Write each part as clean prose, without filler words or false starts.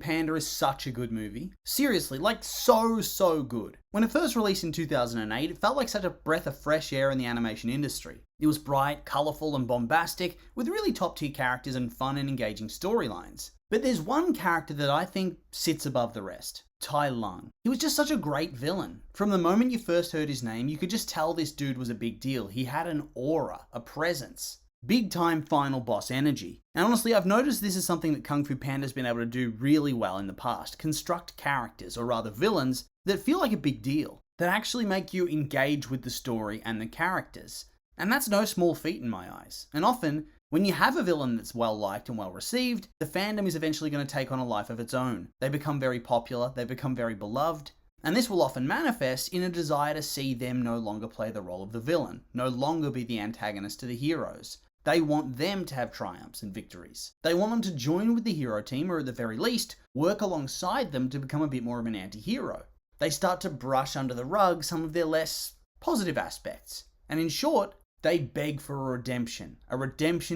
Panda is such a good movie. Seriously, like so good. When it first released in 2008, it felt like such a breath of fresh air in the animation industry. It was bright, colourful and bombastic, with really top tier characters and fun and engaging storylines. But there's one character that I think sits above the rest. Tai Lung. He was just such a great villain. From the moment you first heard his name, you could just tell this dude was a big deal. He had an aura, a presence. Big time final boss energy. And honestly, I've noticed this is something that Kung Fu Panda's been able to do really well in the past. Construct characters, or rather villains, that feel like a big deal. That actually make you engage with the story and the characters. And that's no small feat in my eyes. And often, when you have a villain that's well liked and well received, the fandom is eventually going to take on a life of its own. They become very popular, they become very beloved, and this will often manifest in a desire to see them no longer play the role of the villain, no longer be the antagonist to the heroes. They want them to have triumphs and victories. They want them to join with the hero team, or at the very least, work alongside them to become a bit more of an anti-hero. They start to brush under the rug some of their less positive aspects. And in short, they beg for a redemption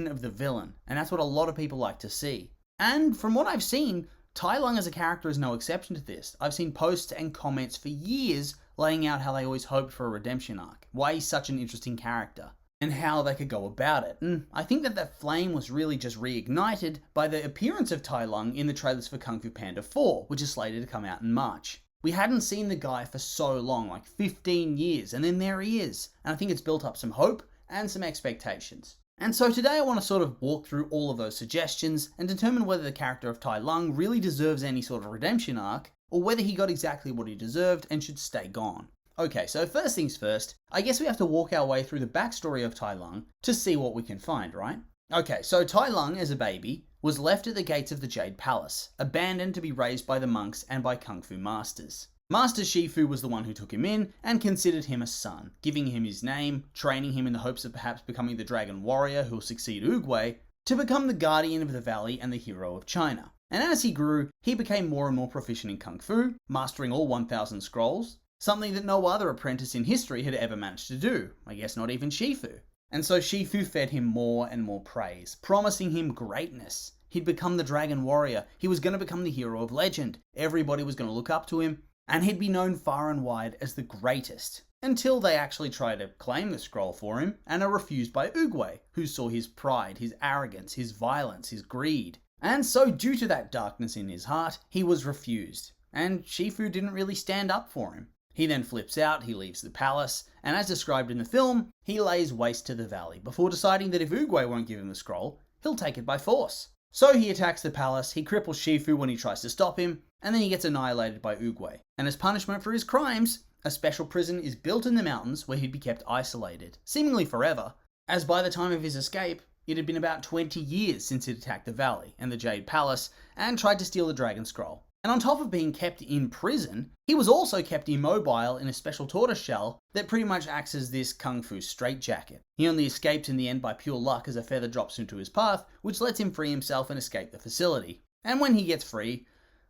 of the villain. And that's what a lot of people like to see. And from what I've seen, Tai Lung as a character is no exception to this. I've seen posts and comments for years laying out how they always hoped for a redemption arc, why he's such an interesting character, and how they could go about it. And I think that flame was really just reignited by the appearance of Tai Lung in the trailers for Kung Fu Panda 4, which is slated to come out in March. We hadn't seen the guy for so long, like 15 years, and then there he is. And I think it's built up some hope and some expectations. And so today I want to sort of walk through all of those suggestions and determine whether the character of Tai Lung really deserves any sort of redemption arc, or whether he got exactly what he deserved and should stay gone. Okay, so first things first, I guess we have to walk our way through the backstory of Tai Lung to see what we can find, right? Okay, so Tai Lung, as a baby, was left at the gates of the Jade Palace, abandoned to be raised by the monks and by Kung Fu masters. Master Shifu was the one who took him in and considered him a son, giving him his name, training him in the hopes of perhaps becoming the dragon warrior who will succeed Oogway, to become the guardian of the valley and the hero of China. And as he grew, he became more and more proficient in Kung Fu, mastering all 1,000 scrolls, something that no other apprentice in history had ever managed to do, I guess not even Shifu. And so Shifu fed him more and more praise, promising him greatness. He'd become the dragon warrior, he was going to become the hero of legend, everybody was going to look up to him, and he'd be known far and wide as the greatest, until they actually try to claim the scroll for him and are refused by Oogway, who saw his pride, his arrogance, his violence, his greed. And so due to that darkness in his heart, he was refused, and Shifu didn't really stand up for him. He then flips out, he leaves the palace, and as described in the film, he lays waste to the valley, before deciding that if Oogway won't give him the scroll, he'll take it by force. So he attacks the palace, he cripples Shifu when he tries to stop him, and then he gets annihilated by Oogway. And as punishment for his crimes, a special prison is built in the mountains where he'd be kept isolated, seemingly forever, as by the time of his escape, it had been about 20 years since he'd attacked the valley and the Jade Palace and tried to steal the Dragon Scroll. And on top of being kept in prison, he was also kept immobile in a special tortoise shell that pretty much acts as this kung fu straitjacket. He only escapes in the end by pure luck as a feather drops into his path, which lets him free himself and escape the facility. And when he gets free,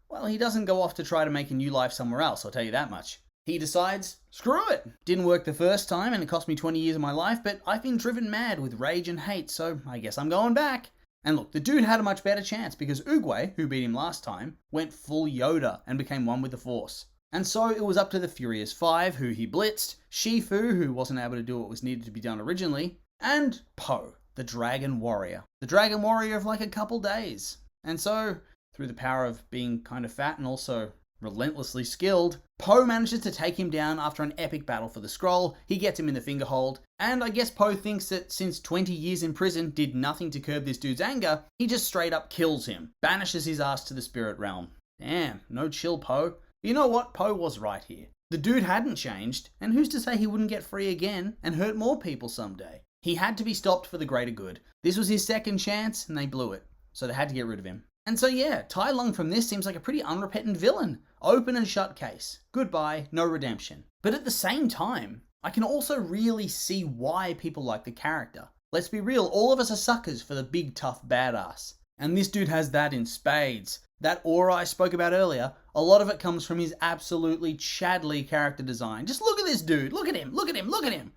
well, he doesn't go off to try to make a new life somewhere else, I'll tell you that much. He decides, screw it! Didn't work the first time and it cost me 20 years of my life, but I've been driven mad with rage and hate, so I guess I'm going back. And look, the dude had a much better chance because Oogway, who beat him last time, went full Yoda and became one with the Force. And so it was up to the Furious Five, who he blitzed, Shifu, who wasn't able to do what was needed to be done originally, and Po, the Dragon Warrior. The Dragon Warrior of like a couple days. And so, through the power of being kind of fat and also relentlessly skilled, Po manages to take him down after an epic battle for the scroll. He gets him in the finger hold, and I guess Po thinks that since 20 years in prison did nothing to curb this dude's anger, he just straight up kills him, banishes his ass to the spirit realm. Damn, no chill, Po. You know what? Po was right here. The dude hadn't changed, and who's to say he wouldn't get free again and hurt more people someday? He had to be stopped for the greater good. This was his second chance, and they blew it. So they had to get rid of him. And so yeah, Tai Lung from this seems like a pretty unrepentant villain. Open and shut case. Goodbye, no redemption. But at the same time, I can also really see why people like the character. Let's be real, all of us are suckers for the big tough badass. And this dude has that in spades. That aura I spoke about earlier, a lot of it comes from his absolutely Chadley character design. Just look at this dude, look at him, look at him, look at him.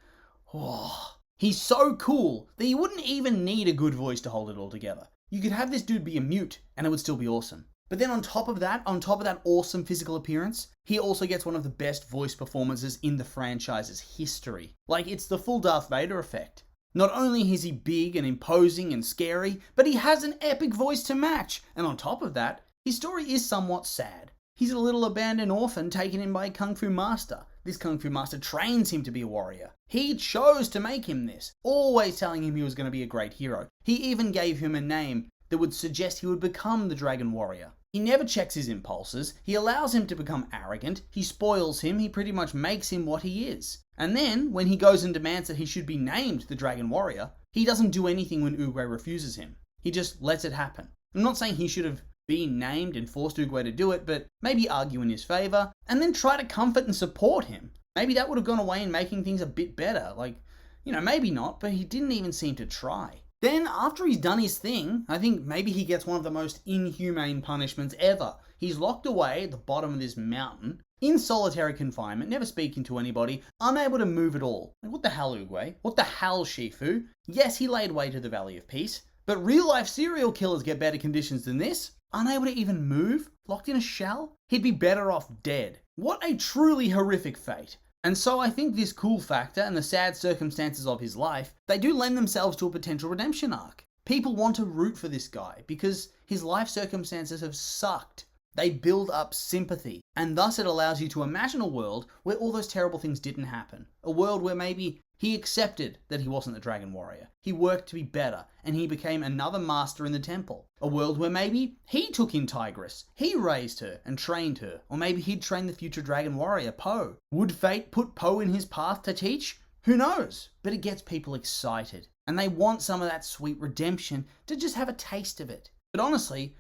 Oh, he's so cool that you wouldn't even need a good voice to hold it all together. You could have this dude be a mute and it would still be awesome. But then on top of that awesome physical appearance, he also gets one of the best voice performances in the franchise's history. Like, it's the full Darth Vader effect. Not only is he big and imposing and scary, but he has an epic voice to match. And on top of that, his story is somewhat sad. He's a little abandoned orphan taken in by a Kung Fu master. This Kung Fu master trains him to be a warrior. He chose to make him this, always telling him he was going to be a great hero. He even gave him a name that would suggest he would become the Dragon Warrior. He never checks his impulses, he allows him to become arrogant, he spoils him, he pretty much makes him what he is. And then, when he goes and demands that he should be named the Dragon Warrior, he doesn't do anything when Oogway refuses him. He just lets it happen. I'm not saying he should have been named and forced Oogway to do it, but maybe argue in his favour, and then try to comfort and support him. Maybe that would have gone away in making things a bit better. Maybe not, but he didn't even seem to try. Then, after he's done his thing, I think maybe he gets one of the most inhumane punishments ever. He's locked away at the bottom of this mountain, in solitary confinement, never speaking to anybody, unable to move at all. Like, what the hell, Oogway? What the hell, Shifu? Yes, he laid way to the Valley of Peace, but real-life serial killers get better conditions than this. Unable to even move? Locked in a shell? He'd be better off dead. What a truly horrific fate. And so I think this cool factor and the sad circumstances of his life, they do lend themselves to a potential redemption arc. People want to root for this guy because his life circumstances have sucked. They build up sympathy, and thus it allows you to imagine a world where all those terrible things didn't happen. A world where maybe he accepted that he wasn't the Dragon Warrior. He worked to be better, and he became another master in the temple. A world where maybe he took in Tigress. He raised her and trained her. Or maybe he'd train the future Dragon Warrior, Poe. Would fate put Poe in his path to teach? Who knows? But it gets people excited, and they want some of that sweet redemption to just have a taste of it. But honestly,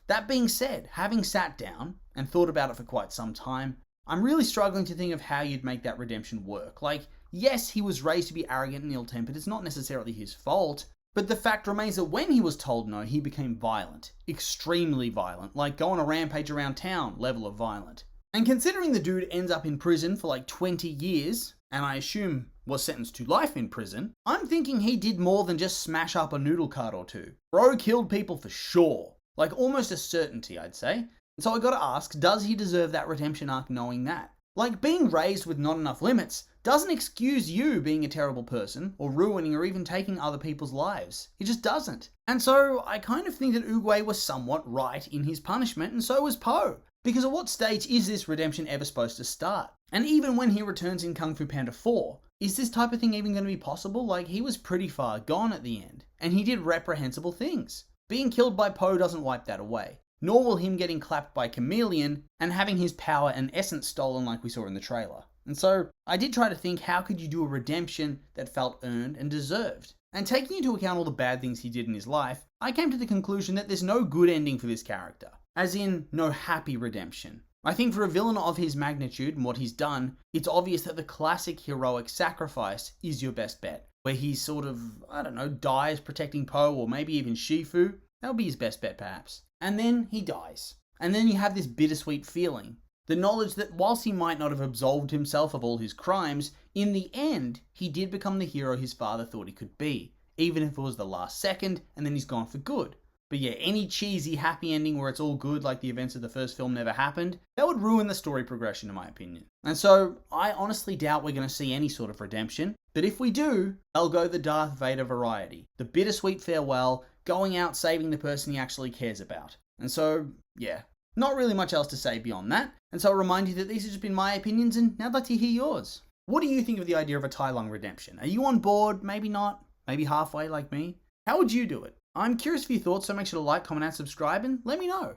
that being said, having sat down and thought about it for quite some time, I'm really struggling to think of how you'd make that redemption work. Like, yes, he was raised to be arrogant and ill-tempered, it's not necessarily his fault, but the fact remains that when he was told no, he became violent. Extremely violent, like go on a rampage around town level of violent. And considering the dude ends up in prison for like 20 years, and I assume was sentenced to life in prison, I'm thinking he did more than just smash up a noodle cart or two. Bro killed people for sure. Like almost a certainty, I'd say. And so I gotta ask, does he deserve that redemption arc knowing that? Like, being raised with not enough limits doesn't excuse you being a terrible person, or ruining or even taking other people's lives. It just doesn't. And so I kind of think that Oogway was somewhat right in his punishment, and so was Poe. Because at what stage is this redemption ever supposed to start? And even when he returns in Kung Fu Panda 4, is this type of thing even going to be possible? Like, he was pretty far gone at the end, and he did reprehensible things. Being killed by Poe doesn't wipe that away, nor will him getting clapped by Chameleon and having his power and essence stolen like we saw in the trailer. And so I did try to think, how could you do a redemption that felt earned and deserved? And taking into account all the bad things he did in his life, I came to the conclusion that there's no good ending for this character, as in no happy redemption. I think for a villain of his magnitude and what he's done, it's obvious that the classic heroic sacrifice is your best bet, where he sort of, dies protecting Poe or maybe even Shifu. That'll be his best bet perhaps. And then he dies. And then you have this bittersweet feeling. The knowledge that whilst he might not have absolved himself of all his crimes, in the end, he did become the hero his father thought he could be, even if it was the last second and then he's gone for good. But yeah, any cheesy happy ending where it's all good like the events of the first film never happened, that would ruin the story progression in my opinion. And so, I honestly doubt we're going to see any sort of redemption, but if we do, I'll go the Darth Vader variety. The bittersweet farewell, going out saving the person he actually cares about. And so, yeah, not really much else to say beyond that. And so I'll remind you that these have just been my opinions, and now I'd like to hear yours. What do you think of the idea of a Tai Lung redemption? Are you on board? Maybe not? Maybe halfway like me? How would you do it? I'm curious for your thoughts, so make sure to like, comment, and subscribe, and let me know.